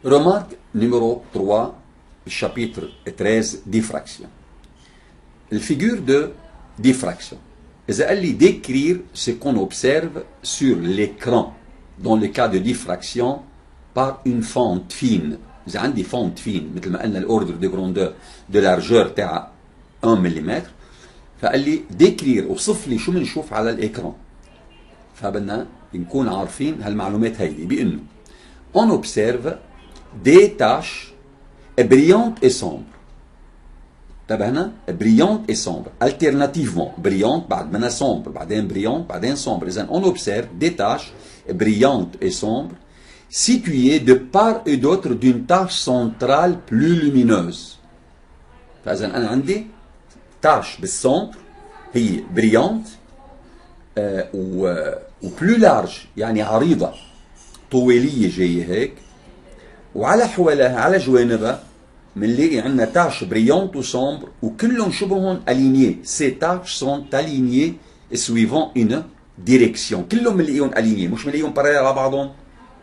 Remarque numéro 3, chapitre 13, diffraction. La figure de diffraction. إذا قال لي décrire ce qu'on observe sur l'écran dans le cas de diffraction par une fente fine. إذا عندي fente fine مثل ما قلنا الأوردر دي جروندور de largeur تاع 1 ملم، فقال لي décrire وصف لي شو بنشوف على الإكران. فبدنا نكون عارفين هالمعلومات هيدي بأنه on observe des taches brillantes et sombres. انتبهنا؟ brillante et sombre. Alternativement, brillante بعد منها sombre، بعدين brillante بعدين sombre. إذا on observe des taches brillantes et sombres situées de part et d'autre d'une tache centrale plus lumineuse. فإذا أنا عندي tache بالسombre هي brillante وبلو لارج يعني عريضة طويلية جاية هيك، وعلى حواليها على جوانبها بنلاقي عندنا تاش بريونت وسومبر وكلهم شبههم الينيي. سي تاش سون الينيي سويفون اون ديريكسيون، كلهم بنلاقيهم الينيي مش بنلاقيهم باري على بعضهم.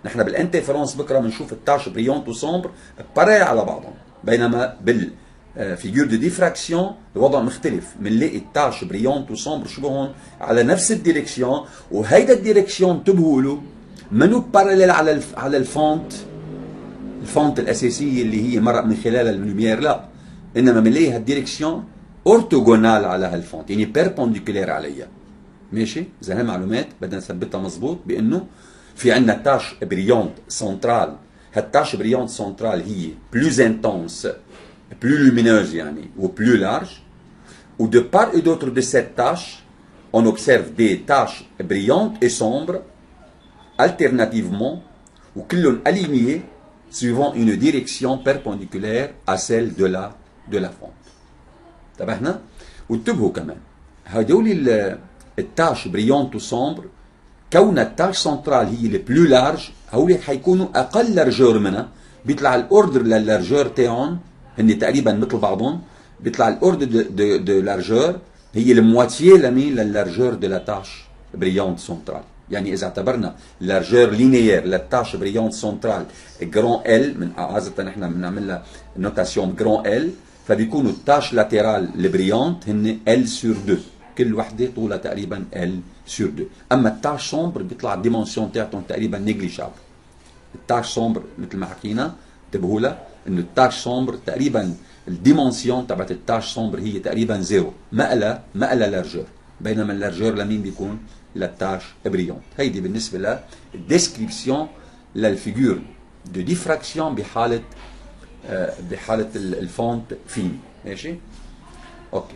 نحن بالانترفيرونس بكره بنشوف التاش بريونت وسومبر باري على بعضهم، بينما بالفيجور دو ديفراكسيون الوضع مختلف، بنلاقي التاش بريونت وسومبر شبههم على نفس الديريكسيون، وهيدا الديريكسيون انتبهوا له منو باراليل على الفونت الأساسية اللي هي مرق من خلالها اللوميير، لا، إنما بنلاقي هالديريكسيون أورتوغونال على هالفونت، يعني بيربونديكولير عليها. ماشي؟ إذا هالمعلومات بدنا نثبتها مضبوط بأنه في عندنا تاش بريونت سنترال، هالتاش بريونت سنترال هي بلوز انتونس بلو لومينوز يعني وبلو لارج، و de part et d'autre de cette tâche on observe des taches brillantes et sombres alternativement وكلهم alignés suivant une direction perpendiculaire à celle de la fente. انتبهنا؟ وانتبهوا كمان هدول التاش بريونت وسومبر كون التاش سنترال هي البلو لارج، هول حيكونوا اقل لارجور منها، بيطلع الاوردر للارجور تاعهم هن تقريبا مثل بعضهم، بيطلع الاوردر دو لارجور هي المواتيي لمين للارجور دو لا تاش بريونت سنترال. يعني إذا اعتبرنا لارجور لينيير للتاش بريونت سنترال جران ال، من عادة نحن بنعمل لها نوتاسيون جران ال، فبيكونوا التاش لاتيرال البريونت هن ال سور 2، كل وحده طولها تقريبا ال سور 2. اما التاش سومبر بيطلع الديمونسيون تاعتهم تقريبا نيجليشابل. التاش سومبر مثل ما حكينا انتبهوا لها انه التاش سومبر تقريبا الديمونسيون تبعت التاش سومبر هي تقريبا زيرو، ما لها لارجور، بينما اللارجور لمين بيكون؟ للتاش بريونت. هيدي بالنسبه للديسكريبسيون للفيجور دو ديفراكسيون بحاله الفونت فين. ماشي؟ اوكي.